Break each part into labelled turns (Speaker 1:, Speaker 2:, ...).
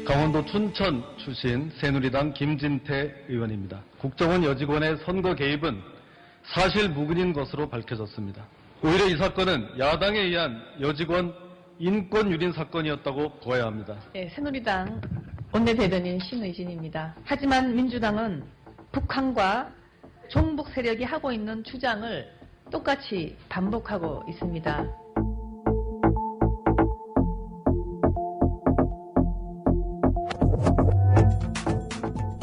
Speaker 1: 강원도 춘천 출신 새누리당 김진태 의원입니다. 국정원 여직원의 선거 개입은 사실 무근인 것으로 밝혀졌습니다. 오히려 이 사건은 야당에 의한 여직원 인권 유린 사건이었다고 보아야 합니다.
Speaker 2: 네, 새누리당 원내대변인 신의진입니다. 하지만 민주당은 북한과 종북 세력이 하고 있는 주장을 똑같이 반복하고 있습니다.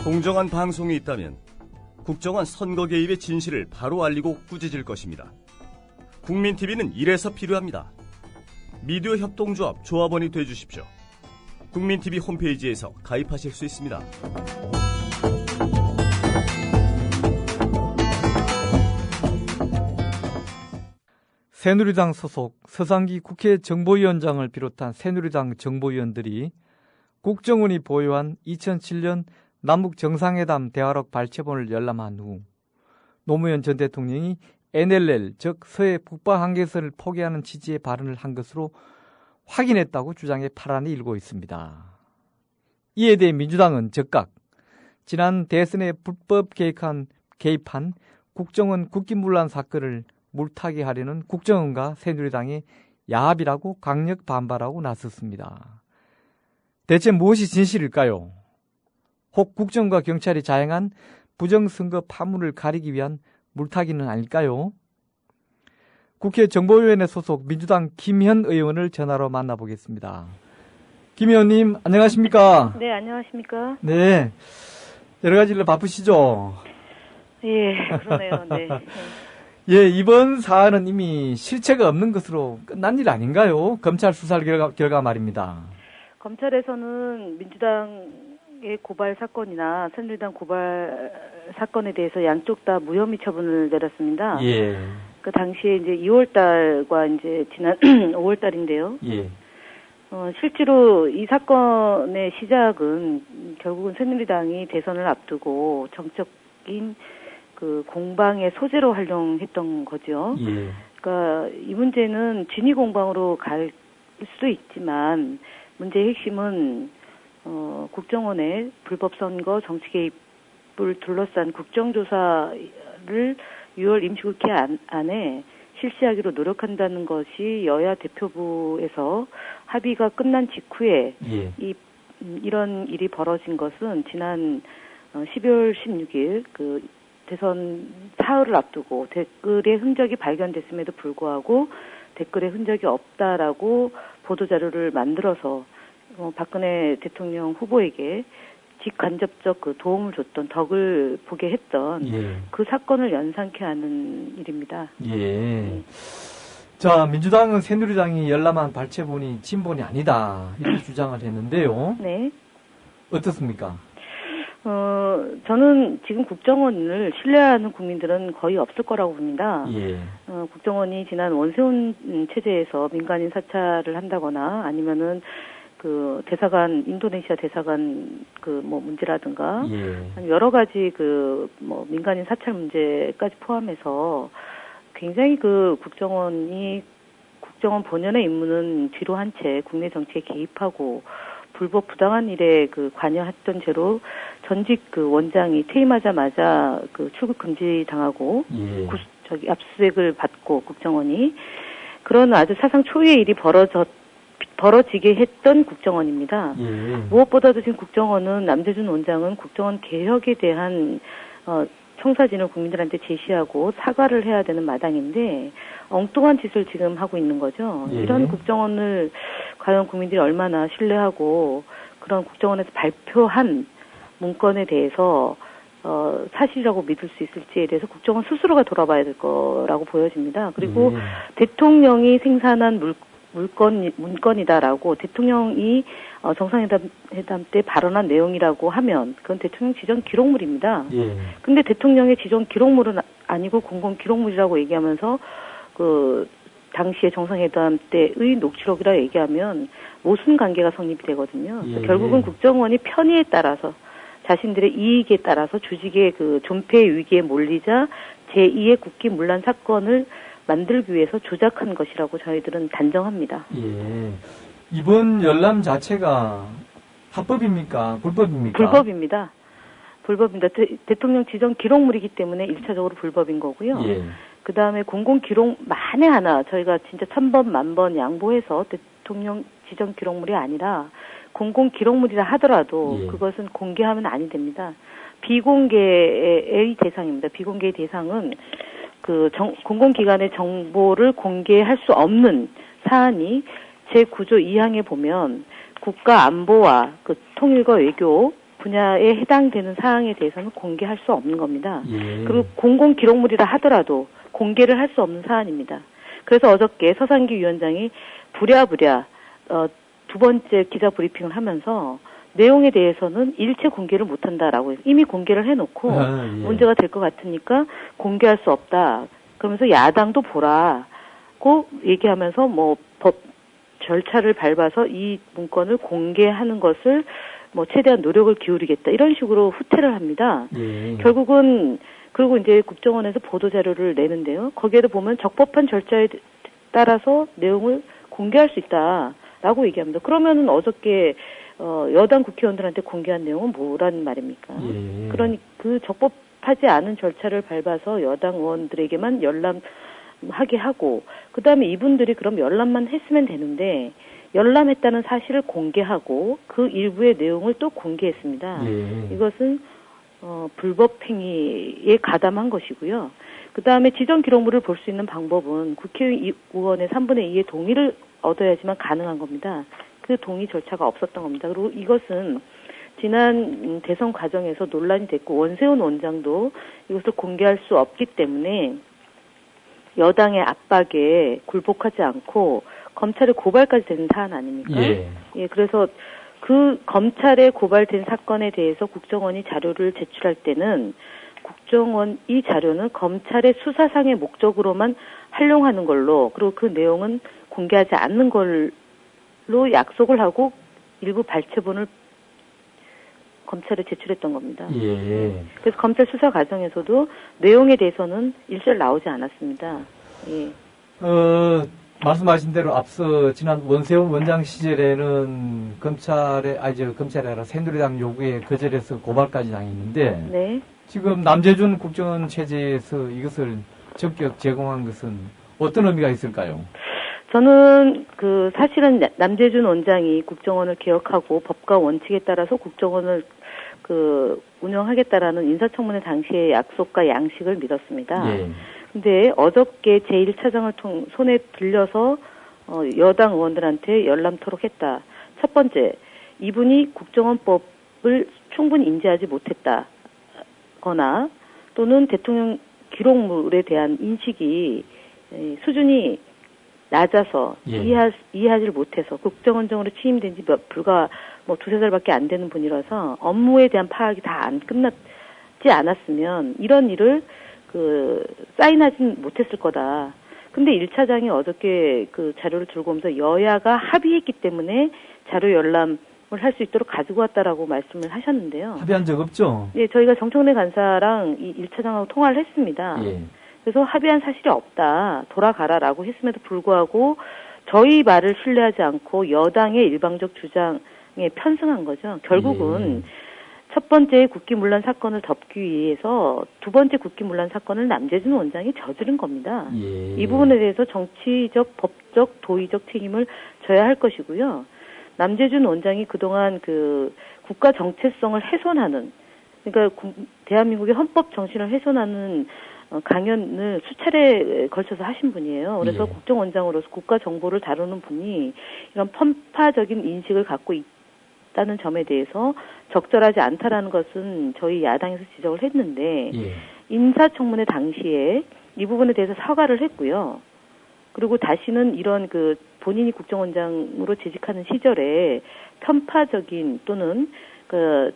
Speaker 3: 공정한 방송이 있다면 국정원 선거 개입의 진실을 바로 알리고 꾸짖을 것입니다. 국민TV는 이래서 필요합니다. 미디어 협동조합 조합원이 되어주십시오. 국민TV 홈페이지에서 가입하실 수 있습니다.
Speaker 4: 새누리당 소속 서상기 국회 정보위원장을 비롯한 새누리당 정보위원들이 국정원이 보유한 2007년 남북 정상회담 대화록 발췌본을 열람한 후 노무현 전 대통령이 NLL, 즉 서해 북방 한계선을 포기하는 취지의 발언을 한 것으로 확인했다고 주장해 파란이 일고 있습니다. 이에 대해 민주당은 즉각 지난 대선에 불법 개입한 국정원 국기문란 사건을 물타기 하려는 국정원과 새누리당의 야합이라고 강력 반발하고 나섰습니다. 대체 무엇이 진실일까요? 혹 국정과 경찰이 자행한 부정선거 파문을 가리기 위한 물타기는 아닐까요? 국회 정보위원회 소속 민주당 김현 의원을 전화로 만나보겠습니다. 김 의원님 안녕하십니까?
Speaker 5: 네, 안녕하십니까?
Speaker 4: 네, 여러 가지 일 바쁘시죠?
Speaker 5: 예, 그러네요. 네.
Speaker 4: 예, 이번 사안은 이미 실체가 없는 것으로 끝난 일 아닌가요? 검찰 수사 결과 말입니다.
Speaker 5: 검찰에서는 민주당의 고발 사건이나 새누리당 고발 사건에 대해서 양쪽 다 무혐의 처분을 내렸습니다.
Speaker 4: 예.
Speaker 5: 그 당시에 이제 2월달과 이제 지난 5월달인데요.
Speaker 4: 예.
Speaker 5: 실제로 이 사건의 시작은 결국은 새누리당이 대선을 앞두고 정적인 그 공방의 소재로 활용했던 거죠.
Speaker 4: 예.
Speaker 5: 그러니까 이 문제는 진위 공방으로 갈 수도 있지만 문제의 핵심은 국정원의 불법 선거 정치 개입을 둘러싼 국정조사를 6월 임시국회 안에 실시하기로 노력한다는 것이 여야 대표부에서 합의가 끝난 직후에
Speaker 4: 예.
Speaker 5: 이런 일이 벌어진 것은 지난 12월 16일 그 대선 사흘을 앞두고 댓글의 흔적이 발견됐음에도 불구하고 댓글의 흔적이 없다라고 보도자료를 만들어서 박근혜 대통령 후보에게 직간접적 그 도움을 줬던 덕을 보게 했던
Speaker 4: 예.
Speaker 5: 그 사건을 연상케 하는 일입니다.
Speaker 4: 예. 자, 민주당은 새누리당이 열람한 발췌본이 진본이 아니다 이렇게 주장을 했는데요.
Speaker 5: 네.
Speaker 4: 어떻습니까?
Speaker 5: 저는 지금 국정원을 신뢰하는 국민들은 거의 없을 거라고 봅니다.
Speaker 4: 예.
Speaker 5: 국정원이 지난 원세훈 체제에서 민간인 사찰을 한다거나 아니면은 그 대사관, 인도네시아 대사관 그 뭐 문제라든가
Speaker 4: 예.
Speaker 5: 여러 가지 그 뭐 민간인 사찰 문제까지 포함해서 굉장히 그 국정원 본연의 임무는 뒤로 한 채 국내 정치에 개입하고 불법 부당한 일에 그 관여했던 죄로 전직 그 원장이 퇴임하자마자 그 출국 금지 당하고
Speaker 4: 예.
Speaker 5: 압수수색을 받고 국정원이 그런 아주 사상 초유의 일이 벌어지게 했던 국정원입니다.
Speaker 4: 예.
Speaker 5: 무엇보다도 지금 국정원은 남재준 원장은 국정원 개혁에 대한 청사진을 국민들한테 제시하고 사과를 해야 되는 마당인데 엉뚱한 짓을 지금 하고 있는 거죠.
Speaker 4: 예.
Speaker 5: 이런 국정원을 과연 국민들이 얼마나 신뢰하고 그런 국정원에서 발표한 문건에 대해서 사실이라고 믿을 수 있을지에 대해서 국정원 스스로가 돌아봐야 될 거라고 보여집니다. 그리고 대통령이 생산한 문건이다라고 대통령이 정상회담 때 발언한 내용이라고 하면 그건 대통령 지정 기록물입니다.
Speaker 4: 예.
Speaker 5: 근데 대통령의 지정 기록물은 아니고 공공 기록물이라고 얘기하면서 그 당시에 정상회담 때의 녹취록이라 얘기하면 모순 관계가 성립이 되거든요.
Speaker 4: 예.
Speaker 5: 결국은 국정원이 편의에 따라서 자신들의 이익에 따라서 주식의 그 존폐 위기에 몰리자 제2의 국기 문란 사건을 만들기 위해서 조작한 것이라고 저희들은 단정합니다.
Speaker 4: 예. 이번 열람 자체가 합법입니까? 불법입니까?
Speaker 5: 불법입니다. 불법입니다. 대통령 지정 기록물이기 때문에 1차적으로 불법인 거고요.
Speaker 4: 예.
Speaker 5: 그 다음에 공공 기록 만에 하나 저희가 진짜 1000번, 10,000번 양보해서 대통령 지정 기록물이 아니라 공공 기록물이라 하더라도
Speaker 4: 예.
Speaker 5: 그것은 공개하면 아니 됩니다. 비공개의 대상입니다. 비공개의 대상은 공공기관의 정보를 공개할 수 없는 사안이 제9조 2항에 보면 국가 안보와 통일과 외교 분야에 해당되는 사항에 대해서는 공개할 수 없는 겁니다.
Speaker 4: 예.
Speaker 5: 그리고 공공 기록물이라 하더라도 공개를 할 수 없는 사안입니다. 그래서 어저께 서상기 위원장이 부랴부랴 두 번째 기자 브리핑을 하면서 내용에 대해서는 일체 공개를 못한다라고 해서 이미 공개를 해놓고
Speaker 4: 예.
Speaker 5: 문제가 될 것 같으니까 공개할 수 없다. 그러면서 야당도 보라고 얘기하면서 법 절차를 밟아서 이 문건을 공개하는 것을 최대한 노력을 기울이겠다 이런 식으로 후퇴를 합니다.
Speaker 4: 예.
Speaker 5: 결국은 그리고 이제 국정원에서 보도 자료를 내는데요. 거기에도 보면 적법한 절차에 따라서 내용을 공개할 수 있다라고 얘기합니다. 그러면은 어저께 여당 국회의원들한테 공개한 내용은 뭐라는 말입니까?
Speaker 4: 예.
Speaker 5: 그러니 그 적법하지 않은 절차를 밟아서 여당 의원들에게만 열람하게 하고 그 다음에 이분들이 그럼 열람만 했으면 되는데 열람했다는 사실을 공개하고 그 일부의 내용을 또 공개했습니다.
Speaker 4: 예.
Speaker 5: 이것은 불법 행위에 가담한 것이고요. 그 다음에 지정 기록물을 볼 수 있는 방법은 국회의원의 3분의 2의 동의를 얻어야지만 가능한 겁니다. 그 동의 절차가 없었던 겁니다. 그리고 이것은 지난 대선 과정에서 논란이 됐고 원세훈 원장도 이것을 공개할 수 없기 때문에 여당의 압박에 굴복하지 않고 검찰에 고발까지 되는 사안 아닙니까?
Speaker 4: 예.
Speaker 5: 예, 그래서 그 검찰에 고발된 사건에 대해서 국정원이 자료를 제출할 때는 국정원 이 자료는 검찰의 수사상의 목적으로만 활용하는 걸로 그리고 그 내용은 공개하지 않는 걸로 약속을 하고 일부 발췌본을 검찰에 제출했던 겁니다.
Speaker 4: 예.
Speaker 5: 그래서 검찰 수사 과정에서도 내용에 대해서는 일절 나오지 않았습니다. 예.
Speaker 4: 말씀하신 대로 앞서 지난 원세훈 원장 시절에는 검찰이 아니라 새누리당 요구에 거절해서 고발까지 당했는데
Speaker 5: 네.
Speaker 4: 지금 남재준 국정원 체제에서 이것을 적격 제공한 것은 어떤 의미가 있을까요?
Speaker 5: 저는 사실은 남재준 원장이 국정원을 개혁하고 법과 원칙에 따라서 국정원을 운영하겠다라는 인사청문회 당시의 약속과 양식을 믿었습니다.
Speaker 4: 예.
Speaker 5: 근데 어저께 제1차장을 손에 들려서 여당 의원들한테 열람토록 했다. 첫 번째, 이분이 국정원법을 충분히 인지하지 못했다거나 또는 대통령 기록물에 대한 인식이 수준이 낮아서
Speaker 4: 예.
Speaker 5: 이해하지를 못해서 국정원장으로 취임된 지 불과 두세 달밖에 안 되는 분이라서 업무에 대한 파악이 다 안 끝났지 않았으면 이런 일을 사인하진 못했을 거다. 근데 1차장이 어저께 자료를 들고 오면서 여야가 합의했기 때문에 자료 열람을 할 수 있도록 가지고 왔다라고 말씀을 하셨는데요.
Speaker 4: 합의한 적 없죠?
Speaker 5: 예, 저희가 정청래 간사랑 이 1차장하고 통화를 했습니다.
Speaker 4: 예.
Speaker 5: 그래서 합의한 사실이 없다. 돌아가라라고 했음에도 불구하고 저희 말을 신뢰하지 않고 여당의 일방적 주장에 편승한 거죠. 결국은 첫 번째 국기문란 사건을 덮기 위해서 두 번째 국기문란 사건을 남재준 원장이 저지른 겁니다.
Speaker 4: 예.
Speaker 5: 이 부분에 대해서 정치적, 법적, 도의적 책임을 져야 할 것이고요. 남재준 원장이 그동안 국가 정체성을 훼손하는, 그러니까 대한민국의 헌법 정신을 훼손하는 강연을 수차례 걸쳐서 하신 분이에요. 그래서
Speaker 4: 예.
Speaker 5: 국정원장으로서 국가 정보를 다루는 분이 이런 편파적인 인식을 갖고 있다는 점에 대해서 적절하지 않다라는 것은 저희 야당에서 지적을 했는데
Speaker 4: 예.
Speaker 5: 인사청문회 당시에 이 부분에 대해서 사과를 했고요. 그리고 다시는 이런 본인이 국정원장으로 재직하는 시절에 편파적인 또는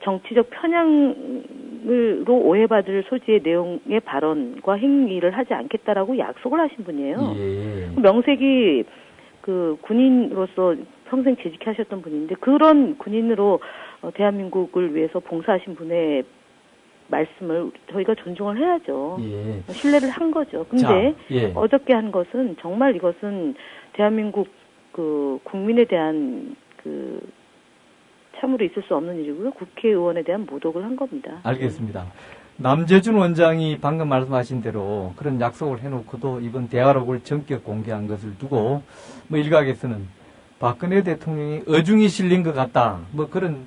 Speaker 5: 정치적 편향으로 오해받을 소지의 내용의 발언과 행위를 하지 않겠다라고 약속을 하신 분이에요.
Speaker 4: 예.
Speaker 5: 명색이 군인으로서 평생 재직하셨던 분인데 그런 군인으로 대한민국을 위해서 봉사하신 분의 말씀을 저희가 존중을 해야죠.
Speaker 4: 예.
Speaker 5: 신뢰를 한 거죠. 근데
Speaker 4: 예.
Speaker 5: 어저께 한 것은 정말 이것은 대한민국 국민에 대한 참으로 있을 수 없는 일이고요. 국회의원에 대한 모독을 한 겁니다.
Speaker 4: 알겠습니다. 남재준 원장이 방금 말씀하신 대로 그런 약속을 해놓고도 이번 대화록을 전격 공개한 것을 두고 뭐 일각에서는 박근혜 대통령이 어중이 실린 것 같다. 뭐 그런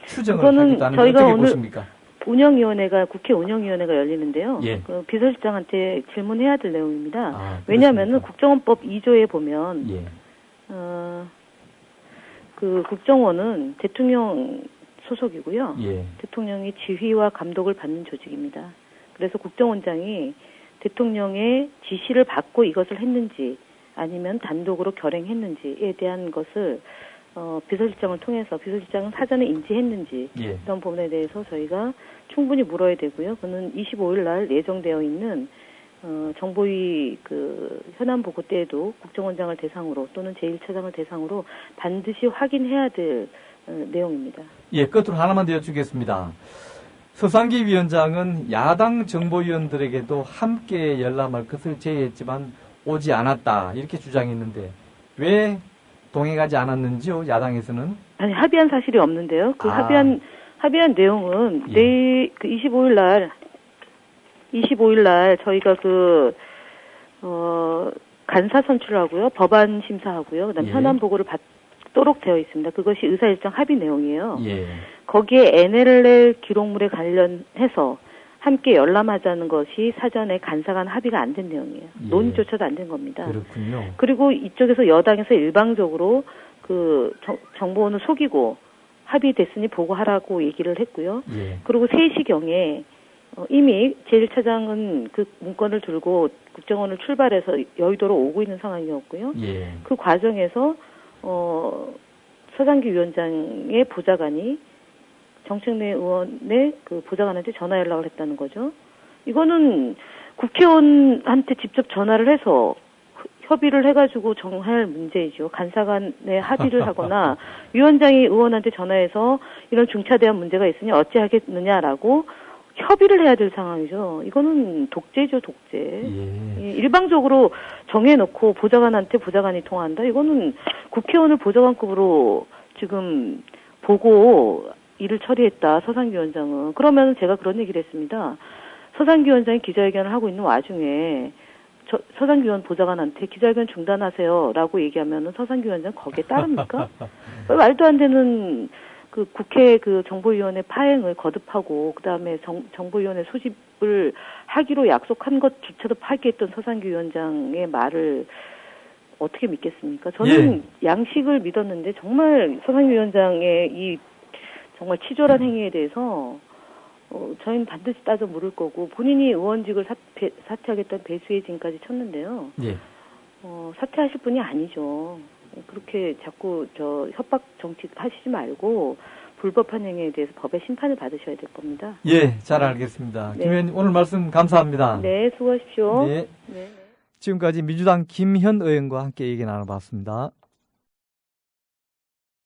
Speaker 4: 추정을
Speaker 5: 그거는
Speaker 4: 하기도 하는데
Speaker 5: 저희가
Speaker 4: 어떻게
Speaker 5: 오늘
Speaker 4: 보십니까?
Speaker 5: 국회 운영위원회가 열리는데요.
Speaker 4: 예.
Speaker 5: 그 비서실장한테 질문해야 될 내용입니다.
Speaker 4: 아,
Speaker 5: 왜냐하면
Speaker 4: 그렇습니까?
Speaker 5: 국정원법 2조에 보면
Speaker 4: 예.
Speaker 5: 그 국정원은 대통령 소속이고요.
Speaker 4: 예.
Speaker 5: 대통령이 지휘와 감독을 받는 조직입니다. 그래서 국정원장이 대통령의 지시를 받고 이것을 했는지 아니면 단독으로 결행했는지에 대한 것을 비서실장을 통해서 비서실장은 사전에 인지했는지
Speaker 4: 예.
Speaker 5: 이런 부분에 대해서 저희가 충분히 물어야 되고요. 그는 25일 날 예정되어 있는 정보위 그 현안 보고 때에도 국정원장을 대상으로 또는 제1차장을 대상으로 반드시 확인해야 될 내용입니다.
Speaker 4: 예, 끝으로 하나만 더 여쭙겠습니다. 서상기 위원장은 야당 정보위원들에게도 함께 열람할 것을 제의했지만 오지 않았다 이렇게 주장했는데 왜 동행하지 않았는지요? 야당에서는?
Speaker 5: 아니 합의한 사실이 없는데요. 그
Speaker 4: 아.
Speaker 5: 합의한 내용은
Speaker 4: 예.
Speaker 5: 내일 그 25일 날 저희가 간사 선출하고요, 법안 심사하고요, 그다음
Speaker 4: 예.
Speaker 5: 현안 보고를 받도록 되어 있습니다. 그것이 의사일정 합의 내용이에요.
Speaker 4: 예.
Speaker 5: 거기에 NLL 기록물에 관련해서 함께 열람하자는 것이 사전에 간사 간 합의가 안 된 내용이에요.
Speaker 4: 예.
Speaker 5: 논의조차도 안 된 겁니다.
Speaker 4: 그렇군요.
Speaker 5: 그리고 이쪽에서 여당에서 일방적으로 정보원을 속이고 합의됐으니 보고하라고 얘기를 했고요.
Speaker 4: 예.
Speaker 5: 그리고 3시경에 이미 제1차장은 그 문건을 들고 국정원을 출발해서 여의도로 오고 있는 상황이었고요.
Speaker 4: 예.
Speaker 5: 그 과정에서 서장기 위원장의 보좌관이 정책내 의원의 그 보좌관한테 전화 연락을 했다는 거죠. 이거는 국회의원한테 직접 전화를 해서 협의를 해가지고 정할 문제이죠. 간사 간에 합의를 하거나 위원장이 의원한테 전화해서 이런 중차대한 문제가 있으니 어찌하겠느냐라고 협의를 해야 될 상황이죠. 이거는 독재죠, 독재.
Speaker 4: 예.
Speaker 5: 일방적으로 정해놓고 보좌관이 통화한다? 이거는 국회의원을 보좌관급으로 지금 보고 일을 처리했다, 서상기 위원장은. 그러면 제가 그런 얘기를 했습니다. 서상기 위원장이 기자회견을 하고 있는 와중에 서상기 의원 보좌관한테 기자회견 중단하세요라고 얘기하면은 서상기 위원장 거기에 따릅니까? 말도 안 되는 그 국회 그 정보위원회 파행을 거듭하고 그다음에 정보위원회 소집을 하기로 약속한 것조차도 파기했던 서상기 위원장의 말을 어떻게 믿겠습니까? 저는 양식을 믿었는데 정말 서상기 위원장의 이 정말 치졸한 행위에 대해서 저희는 반드시 따져 물을 거고 본인이 의원직을 사퇴하겠다는 배수의 진까지 쳤는데요.
Speaker 4: 예.
Speaker 5: 사퇴하실 분이 아니죠. 그렇게 자꾸 협박 정치 하시지 말고 불법한 행위에 대해서 법의 심판을 받으셔야 될 겁니다.
Speaker 4: 예, 잘 알겠습니다.
Speaker 5: 네.
Speaker 4: 김 의원님 오늘 말씀 감사합니다.
Speaker 5: 네, 수고하십시오.
Speaker 4: 네.
Speaker 5: 네.
Speaker 4: 지금까지 민주당 김현 의원과 함께 얘기 나눠봤습니다.